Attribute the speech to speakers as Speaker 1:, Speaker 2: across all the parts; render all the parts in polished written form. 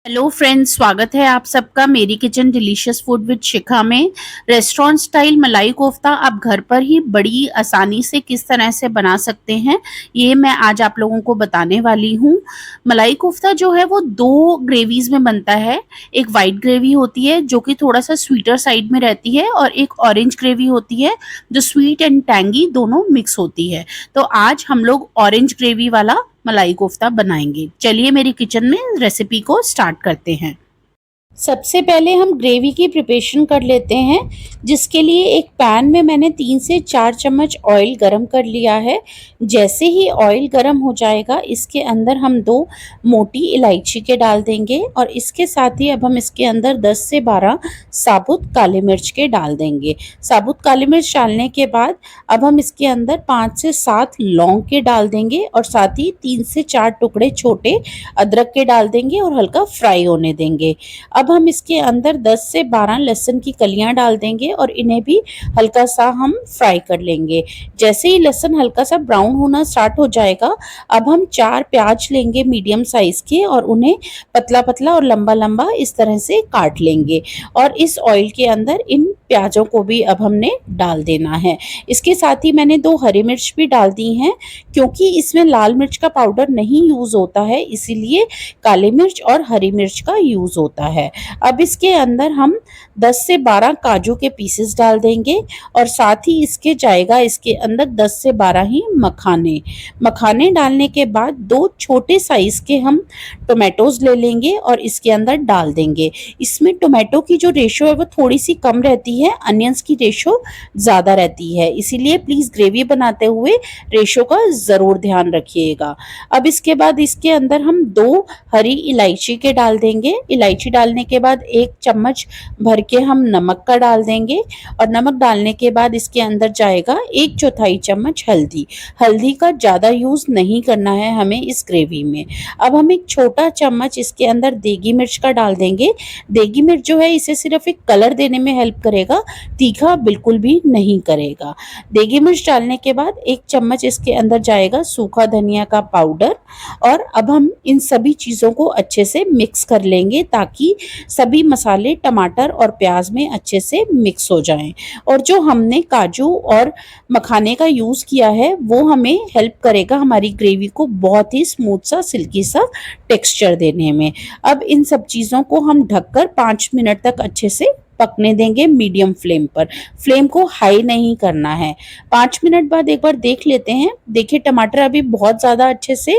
Speaker 1: Hello friends, स्वागत है आप सबका मेरी किचन डिलीशियस फूड विद शिखा में। रेस्टोरेंट स्टाइल मलाई कोफ्ता आप घर पर ही बड़ी आसानी से किस तरह से बना सकते हैं, ये मैं आज आप लोगों को बताने वाली हूँ। मलाई कोफ्ता जो है वो दो ग्रेवीज में बनता है। एक वाइट ग्रेवी होती है जो कि थोड़ा सा स्वीटर साइड में रहती है, और एक ऑरेंज ग्रेवी होती है जो स्वीट एंड टैंगी दोनों मिक्स होती है। तो आज हम लोग ऑरेंज ग्रेवी वाला मलाई कोफ्ता बनाएंगे। चलिए मेरी किचन में रेसिपी को स्टार्ट करते हैं। सबसे पहले हम ग्रेवी की प्रिपरेशन कर लेते हैं, जिसके लिए एक पैन में मैंने 3 से 4 चम्मच ऑयल गरम कर लिया है। जैसे ही ऑयल गरम हो जाएगा, इसके अंदर हम 2 मोटी इलायची के डाल देंगे, और इसके साथ ही अब हम इसके अंदर 10 से 12 साबुत काली मिर्च के डाल देंगे। साबुत काली मिर्च डालने के बाद अब हम इसके अंदर 5 से 7 लौंग के डाल देंगे, और साथ ही 3 से 4 टुकड़े छोटे अदरक के डाल देंगे और हल्का फ्राई होने देंगे। अब हम इसके अंदर 10 से 12 लहसुन की कलियां डाल देंगे और इन्हें भी हल्का सा हम फ्राई कर लेंगे। जैसे ही लहसुन हल्का सा ब्राउन होना स्टार्ट हो जाएगा, अब हम 4 प्याज लेंगे मीडियम साइज के, और उन्हें पतला पतला और लंबा लंबा इस तरह से काट लेंगे। और इस ऑयल के अंदर इन प्याजों को भी अब हमने डाल देना है। इसके साथ ही मैंने 2 हरी मिर्च भी डाल दी हैं, क्योंकि इसमें लाल मिर्च का पाउडर नहीं यूज होता है, इसीलिए काली मिर्च और हरी मिर्च का यूज होता है। अब इसके अंदर हम 10 से 12 काजू के पीसेस डाल देंगे, और साथ ही इसके जाएगा इसके अंदर 10 से 12 ही मखाने डालने के बाद 2 छोटे साइज के हम टोमेटोज ले लेंगे और इसके अंदर डाल देंगे। इसमें टोमेटो की जो रेशो है वो थोड़ी सी कम रहती है, अनियंस की रेशो ज़्यादा रहती है, इसीलिए प्लीज़ ग्रेवी बनाते हुए रेशो का ज़रूर ध्यान रखिएगा। अब इसके बाद इसके अंदर हम 2 हरी इलायची के डाल देंगे। इलायची डालने के बाद 1 चम्मच भर के हम नमक का डाल देंगे, और नमक डालने के बाद इसके अंदर जाएगा 1/4 चम्मच हल्दी का ज़्यादा यूज़ नहीं करना है हमें इस ग्रेवी में। अब हम एक छोटा चम्मच इसके अंदर देगी मिर्च का डाल देंगे। देगी मिर्च जो है इसे सिर्फ एक कलर देने में हेल्प करेगा, तीखा बिल्कुल भी नहीं करेगा। देगी मिर्च डालने के बाद 1 चम्मच इसके अंदर जाएगा सूखा धनिया का पाउडर, और अब हम इन सभी चीज़ों को अच्छे से मिक्स कर लेंगे ताकि सभी मसाले टमाटर और प्याज में अच्छे से मिक्स हो जाएं। और जो हमने काजू और मखाने का यूज़ किया है वो हमें हेल्प करेगा हमारी ग्रेवी को बहुत ही स्मूथ सा सिल्की सा टेक्सचर देने में। अब इन सब चीज़ों को हम ढककर 5 मिनट तक अच्छे से पकने देंगे मीडियम फ्लेम पर। फ्लेम को हाई नहीं करना है। 5 मिनट बाद एक बार देख लेते हैं। देखिए टमाटर अभी बहुत ज़्यादा अच्छे से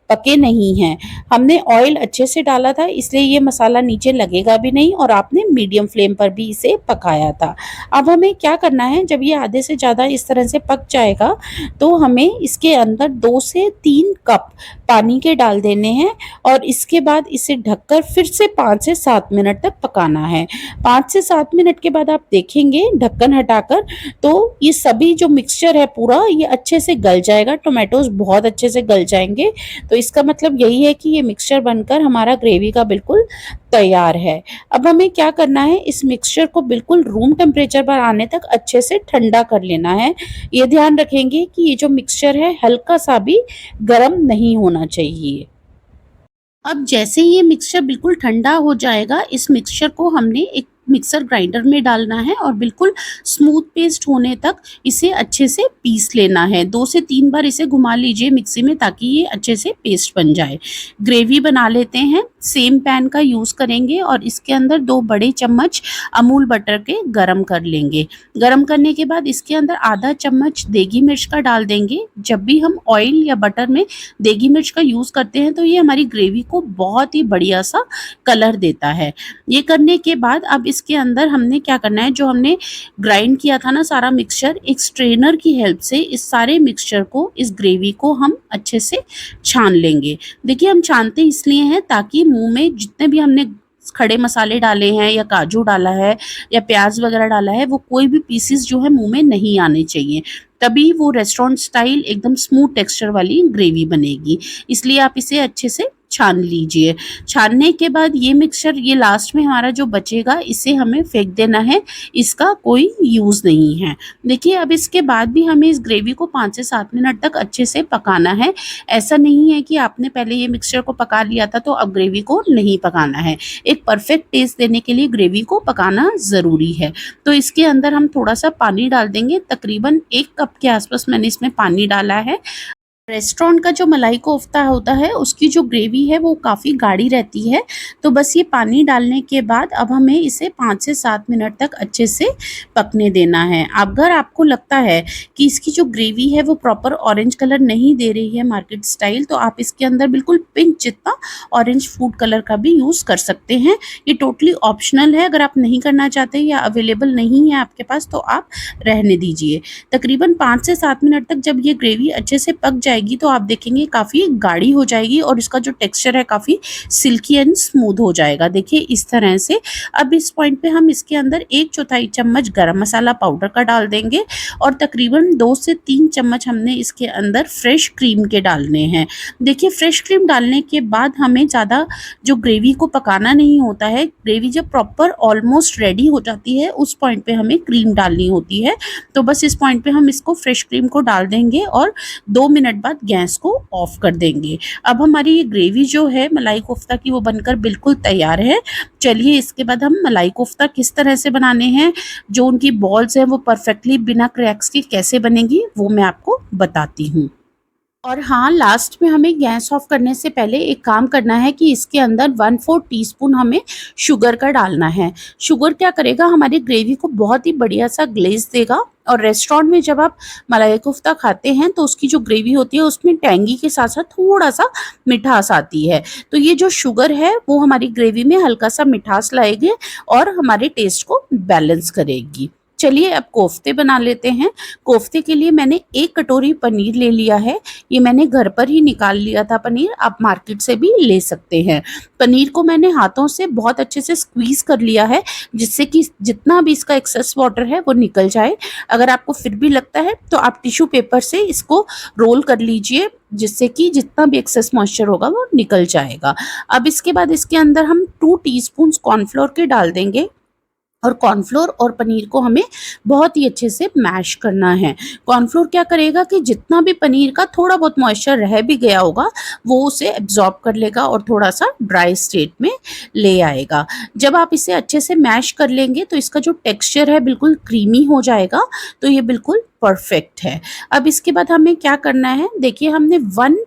Speaker 1: पके नहीं हैं। हमने ऑयल अच्छे से डाला था, इसलिए ये मसाला नीचे लगेगा भी नहीं, और आपने मीडियम फ्लेम पर भी इसे पकाया था। अब हमें क्या करना है, जब ये आधे से ज़्यादा इस तरह से पक जाएगा तो हमें इसके अंदर 2 से 3 कप पानी के डाल देने हैं, और इसके बाद इसे ढककर फिर से 5 से 7 मिनट तक पकाना है। 5 से 7 मिनट के बाद आप देखेंगे ढक्कन हटाकर, तो ये सभी जो मिक्सचर है पूरा ये अच्छे से गल जाएगा, टोमेटोज बहुत अच्छे से गल जाएंगे। तो इसका मतलब यही है कि ये मिक्सचर बनकर हमारा ग्रेवी का बिल्कुल तैयार है। अब हमें क्या करना है, इस मिक्सचर को बिल्कुल रूम टेम्परेचर पर आने तक अच्छे से ठंडा कर लेना है। ये ध्यान रखेंगे कि ये जो मिक्सचर है हल्का सा भी गर्म नहीं होना चाहिए। अब जैसे ही ये मिक्सचर बिल्कुल ठंडा हो जाएगा, इस मिक्सचर को हमने एक मिक्सर ग्राइंडर में डालना है, और बिल्कुल स्मूथ पेस्ट होने तक इसे अच्छे से पीस लेना है। 2 से 3 बार इसे घुमा लीजिए मिक्सी में, ताकि ये अच्छे से पेस्ट बन जाए। ग्रेवी बना लेते हैं। सेम पैन का यूज़ करेंगे, और इसके अंदर 2 बड़े चम्मच अमूल बटर के गरम कर लेंगे। गरम करने के बाद इसके अंदर आधा चम्मच देगी मिर्च का डाल देंगे। जब भी हम ऑयल या बटर में देगी मिर्च का यूज़ करते हैं तो ये हमारी ग्रेवी को बहुत ही बढ़िया सा कलर देता है। ये करने के बाद अब इसके अंदर हमने क्या करना है, जो हमने ग्राइंड किया था ना सारा मिक्सचर, एक स्ट्रेनर की हेल्प से इस सारे मिक्सचर को, इस ग्रेवी को हम अच्छे से छान लेंगे। देखिए हम छानते इसलिए हैं ताकि मुंह में जितने भी हमने खड़े मसाले डाले हैं या काजू डाला है या प्याज वगैरह डाला है, वो कोई भी पीसेस जो है मुंह में नहीं आने चाहिए, तभी वो रेस्टोरेंट स्टाइल एकदम स्मूथ टेक्सचर वाली ग्रेवी बनेगी। इसलिए आप इसे अच्छे से छान लीजिए। छानने के बाद ये मिक्सचर, ये लास्ट में हमारा जो बचेगा, इसे हमें फेंक देना है, इसका कोई यूज़ नहीं है। देखिए अब इसके बाद भी हमें इस ग्रेवी को 5 से 7 मिनट तक अच्छे से पकाना है। ऐसा नहीं है कि आपने पहले ये मिक्सचर को पका लिया था तो अब ग्रेवी को नहीं पकाना है। एक परफेक्ट टेस्ट देने के लिए ग्रेवी को पकाना ज़रूरी है। तो इसके अंदर हम थोड़ा-सा पानी डाल देंगे, तकरीबन 1 कप के आसपास मैंने इसमें पानी डाला है। रेस्टोरेंट का जो मलाई कोफ्ता होता है उसकी जो ग्रेवी है वो काफ़ी गाढ़ी रहती है। तो बस ये पानी डालने के बाद अब हमें इसे 5 से 7 मिनट तक अच्छे से पकने देना है। अगर आपको लगता है कि इसकी जो ग्रेवी है वो प्रॉपर ऑरेंज कलर नहीं दे रही है मार्केट स्टाइल, तो आप इसके अंदर बिल्कुल पिंक जितना ऑरेंज फूड कलर का भी यूज़ कर सकते हैं। ये टोटली ऑप्शनल है, अगर आप नहीं करना चाहते या अवेलेबल नहीं है आपके पास तो आप रहने दीजिए। तकरीबन 5 से 7 मिनट तक जब ये ग्रेवी अच्छे से पक जाएगी तो आप देखेंगे काफ़ी गाढ़ी हो जाएगी और इसका जो टेक्सचर है काफ़ी सिल्की एंड स्मूथ हो जाएगा। देखिए इस तरह से। अब इस पॉइंट पे हम इसके अंदर 1/4 चम्मच गरम मसाला पाउडर का डाल देंगे और तकरीबन 2 से 3 चम्मच हमने इसके अंदर फ्रेश क्रीम के डालने हैं। देखिए फ्रेश क्रीम डालने के बाद हमें ज़्यादा जो ग्रेवी को पकाना नहीं होता है। ग्रेवी जब प्रॉपर ऑलमोस्ट रेडी हो जाती है उस पॉइंट पे हमें क्रीम डालनी होती है। तो बस इस पॉइंट पे हम इसको फ्रेश क्रीम को डाल देंगे और 2 मिनट बाद गैस को ऑफ कर देंगे। अब हमारी ये ग्रेवी जो है मलाई कोफ्ता की वो बनकर बिल्कुल तैयार है। चलिए इसके बाद हम मलाई कोफ्ता किस तरह से बनाने हैं, जो उनकी बॉल्स हैं वो परफेक्टली बिना क्रैक्स के कैसे बनेगी वो मैं आपको बताती हूँ। और हाँ, लास्ट में हमें गैस ऑफ करने से पहले एक काम करना है कि इसके अंदर 1/4 टीस्पून हमें शुगर का डालना है। शुगर क्या करेगा, हमारी ग्रेवी को बहुत ही बढ़िया सा ग्लेज़ देगा। और रेस्टोरेंट में जब आप मलाई कोफ्ता खाते हैं तो उसकी जो ग्रेवी होती है उसमें टैंगी के साथ-साथ थोड़ा-सा मिठास आती है। तो ये जो शुगर है वो हमारी ग्रेवी में हल्का-सा मिठास लाएगी और हमारे टेस्ट को बैलेंस करेगी। चलिए अब कोफ्ते बना लेते हैं। कोफ्ते के लिए मैंने 1 कटोरी पनीर ले लिया है। ये मैंने घर पर ही निकाल लिया था पनीर, आप मार्केट से भी ले सकते हैं। पनीर को मैंने हाथों से बहुत अच्छे से स्क्वीज़ कर लिया है, जिससे कि जितना भी इसका एक्सेस वाटर है वो निकल जाए। अगर आपको फिर भी लगता है तो आप टिश्यू पेपर से इसको रोल कर लीजिए, जिससे कि जितना भी एक्सेस मॉइस्चर होगा वो निकल जाएगा। अब इसके बाद इसके अंदर हम 2 टीस्पून्स कॉर्नफ्लोर के डाल देंगे और कॉर्नफ्लोर और पनीर को हमें बहुत ही अच्छे से मैश करना है। कॉर्नफ्लोर क्या करेगा कि जितना भी पनीर का थोड़ा बहुत मॉइस्चर रह भी गया होगा वो उसे एब्जॉर्ब कर लेगा और थोड़ा-सा ड्राई स्टेट में ले आएगा। जब आप इसे अच्छे से मैश कर लेंगे तो इसका जो टेक्सचर है बिल्कुल क्रीमी हो जाएगा, तो ये बिल्कुल परफेक्ट है। अब इसके बाद हमें क्या करना है, देखिए हमने 1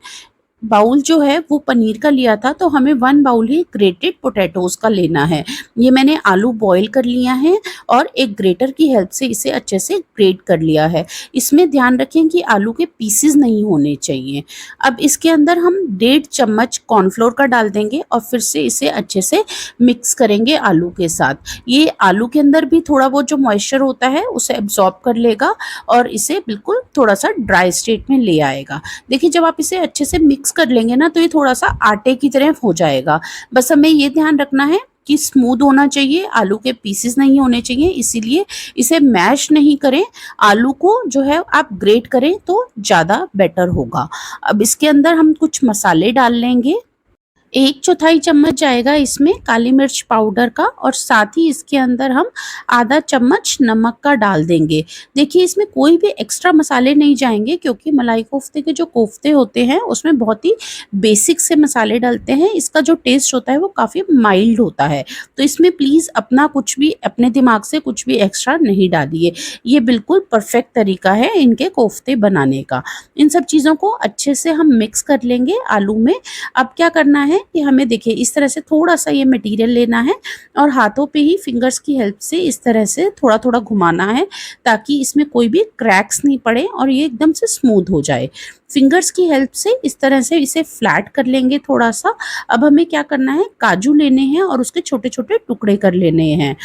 Speaker 1: बाउल जो है वो पनीर का लिया था, तो हमें 1 बाउल ही ग्रेटेड पोटैटोज़ का लेना है। ये मैंने आलू बॉयल कर लिया है और एक ग्रेटर की हेल्प से इसे अच्छे से ग्रेट कर लिया है। इसमें ध्यान रखें कि आलू के पीसेस नहीं होने चाहिए। अब इसके अंदर हम 1.5 चम्मच कॉर्नफ्लोर का डाल देंगे और फिर से इसे अच्छे से मिक्स करेंगे आलू के साथ। ये आलू के अंदर भी थोड़ा बहुत जो मॉइस्चर होता है उसे एब्जॉर्ब कर लेगा और इसे बिल्कुल थोड़ा-सा ड्राई स्टेट में ले आएगा। देखिए जब आप इसे अच्छे से मिक्स कर लेंगे ना तो ये थोड़ा-सा आटे की तरह हो जाएगा। बस हमें ये ध्यान रखना है कि स्मूथ होना चाहिए, आलू के पीसेस नहीं होने चाहिए, इसीलिए इसे मैश नहीं करें। आलू को जो है आप ग्रेट करें तो ज़्यादा बेटर होगा। अब इसके अंदर हम कुछ मसाले डाल लेंगे। 1/4 चम्मच जाएगा इसमें काली मिर्च पाउडर का और साथ ही इसके अंदर हम आधा चम्मच नमक का डाल देंगे। देखिए इसमें कोई भी एक्स्ट्रा मसाले नहीं जाएँगे, क्योंकि मलाई कोफ्ते के जो कोफ्ते होते हैं उसमें बहुत ही बेसिक से मसाले डलते हैं। इसका जो टेस्ट होता है वो काफ़ी माइल्ड होता है। तो इसमें प्लीज़ अपना कुछ भी अपने दिमाग से कुछ भी एक्स्ट्रा नहीं डालिए। ये बिल्कुल परफेक्ट तरीका है इनके कोफ्ते बनाने का। इन सब चीज़ों को अच्छे से हम मिक्स कर लेंगे आलू में। अब क्या करना है कि हमें देखिए इस तरह से थोड़ा-सा ये मटेरियल लेना है और हाथों पे ही फिंगर्स की हेल्प से इस तरह से थोड़ा-थोड़ा घुमाना है, ताकि इसमें कोई भी क्रैक्स नहीं पड़े और ये एकदम से स्मूथ हो जाए। फिंगर्स की हेल्प से इस तरह से इसे फ्लैट कर लेंगे थोड़ा-सा। अब हमें क्या करना है, काजू लेने हैं और उसके छोटे-छोटे टुकड़े कर लेने हैं।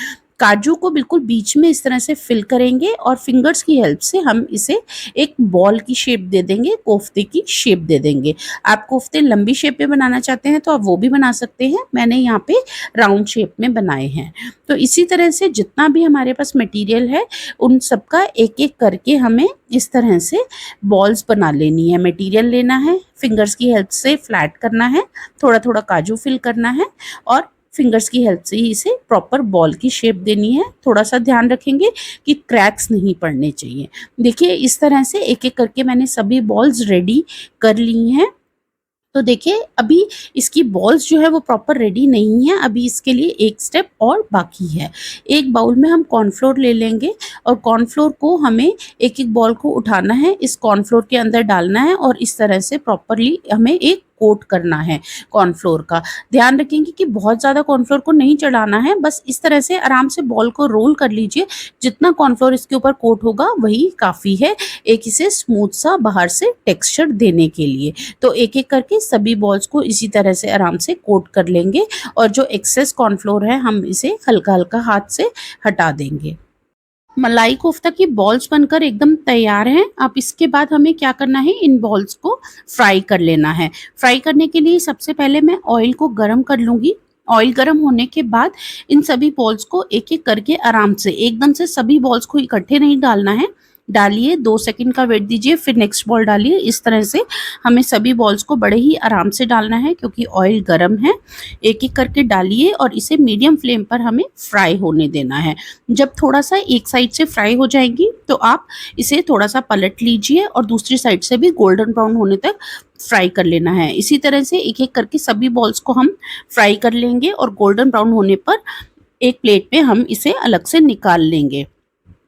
Speaker 1: काजू को बिल्कुल बीच में इस तरह से फिल करेंगे और फिंगर्स की हेल्प से हम इसे एक बॉल की शेप दे देंगे, कोफ्ते की शेप दे देंगे। आप कोफ्ते लंबी शेप में बनाना चाहते हैं तो आप वो भी बना सकते हैं, मैंने यहाँ पे राउंड शेप में बनाए हैं। तो इसी तरह से जितना भी हमारे पास मटेरियल है उन सबका एक एक करके हमें इस तरह से बॉल्स बना लेनी है। मटेरियल लेना है, फिंगर्स की हेल्प से फ्लैट करना है, थोड़ा थोड़ा काजू फिल करना है और फिंगर्स की हेल्प से ही इसे प्रॉपर बॉल की शेप देनी है। थोड़ा सा ध्यान रखेंगे कि क्रैक्स नहीं पड़ने चाहिए। देखिए इस तरह से एक एक करके मैंने सभी बॉल्स रेडी कर ली हैं। तो देखिए अभी इसकी बॉल्स जो है वो प्रॉपर रेडी नहीं है, अभी इसके लिए एक स्टेप और बाकी है। एक बाउल में हम कॉर्नफ्लोर ले लेंगे और कॉर्नफ्लोर को हमें एक एक बॉल को उठाना है, इस कॉर्नफ्लोर के अंदर डालना है और इस तरह से प्रॉपरली हमें एक कोट करना है कॉर्नफ्लोर का। ध्यान रखेंगे कि बहुत ज़्यादा कॉर्नफ्लोर को नहीं चढ़ाना है, बस इस तरह से आराम से बॉल को रोल कर लीजिए। जितना कॉर्नफ्लोर इसके ऊपर कोट होगा वही काफ़ी है एक इसे स्मूथ सा बाहर से टेक्सचर देने के लिए। तो एक एक करके सभी बॉल्स को इसी तरह से आराम से कोट कर लेंगे और जो एक्सेस कॉर्नफ्लोर है हम इसे हल्का हल्का हाथ से हटा देंगे। मलाई कोफ्ता की बॉल्स बनकर एकदम तैयार हैं। अब इसके बाद हमें क्या करना है, इन बॉल्स को फ्राई कर लेना है। फ्राई करने के लिए सबसे पहले मैं ऑयल को गरम कर लूँगी। ऑयल गरम होने के बाद इन सभी बॉल्स को एक एक करके आराम से, एकदम से सभी बॉल्स को इकट्ठे नहीं डालना है, डालिए 2 सेकंड का वेट दीजिए, फिर नेक्स्ट बॉल डालिए। इस तरह से हमें सभी बॉल्स को बड़े ही आराम से डालना है क्योंकि ऑयल गरम है। एक एक करके डालिए और इसे मीडियम फ्लेम पर हमें फ्राई होने देना है। जब थोड़ा सा एक साइड से फ्राई हो जाएंगी तो आप इसे थोड़ा सा पलट लीजिए और दूसरी साइड से भी गोल्डन ब्राउन होने तक फ्राई कर लेना है। इसी तरह से एक एक करके सभी बॉल्स को हम फ्राई कर लेंगे और गोल्डन ब्राउन होने पर एक प्लेट में हम इसे अलग से निकाल लेंगे।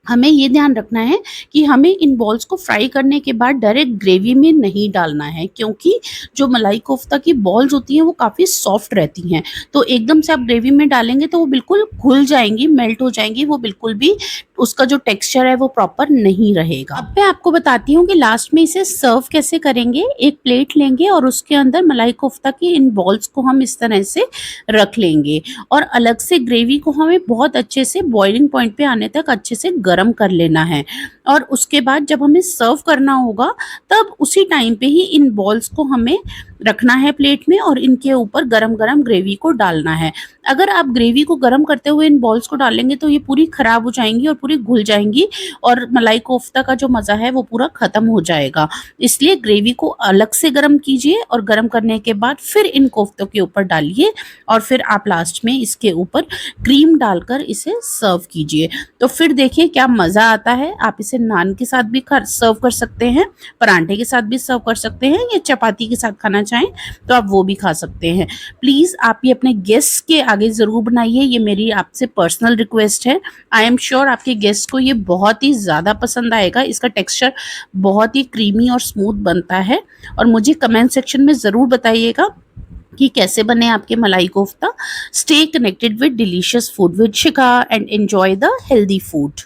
Speaker 1: हमें ये ध्यान रखना है कि हमें इन बॉल्स को फ्राई करने के बाद डायरेक्ट ग्रेवी में नहीं डालना है क्योंकि जो मलाई कोफ्ता की बॉल्स होती हैं वो काफ़ी सॉफ्ट रहती हैं। तो एकदम से आप ग्रेवी में डालेंगे तो वो बिल्कुल घुल जाएंगी, मेल्ट हो जाएंगी, वो बिल्कुल भी उसका जो टेक्सचर है वो प्रॉपर नहीं रहेगा। अब मैं आपको बताती हूँ कि लास्ट में इसे सर्व कैसे करेंगे। एक प्लेट लेंगे और उसके अंदर मलाई कोफ्ता की इन बॉल्स को हम इस तरह से रख लेंगे और अलग से ग्रेवी को हमें बहुत अच्छे से बॉइलिंग पॉइंट पे आने तक अच्छे से गरम कर लेना है। और उसके बाद जब हमें सर्व करना होगा तब उसी टाइम पे ही इन बॉल्स को हमें रखना है प्लेट में और इनके ऊपर गरम गरम ग्रेवी को डालना है। अगर आप ग्रेवी को गरम करते हुए इन बॉल्स को डालेंगे तो ये पूरी खराब हो जाएंगी और पूरी घुल जाएंगी और मलाई कोफ्ता का जो मज़ा है वो पूरा ख़त्म हो जाएगा। इसलिए ग्रेवी को अलग से गरम कीजिए और गरम करने के बाद फिर इन कोफ्तों के ऊपर डालिए और फिर आप लास्ट में इसके ऊपर क्रीम डालकर इसे सर्व कीजिए। तो फिर देखिए क्या मज़ा आता है। आप इसे नान के साथ भी सर्व कर सकते हैं, परांठे के साथ भी सर्व कर सकते हैं या चपाती के साथ खाना चाहें तो आप वो भी खा सकते हैं। प्लीज़ आप ये अपने गेस्ट के आगे ज़रूर बनाइए, ये मेरी आपसे पर्सनल रिक्वेस्ट है। आई एम श्योर आपके गेस्ट को ये बहुत ही ज़्यादा पसंद आएगा। इसका टेक्सचर बहुत ही क्रीमी और स्मूथ बनता है और मुझे कमेंट सेक्शन में ज़रूर बताइएगा कि कैसे बने आपके मलाई kofta. Stay connected with delicious food with Shikha and enjoy the healthy food.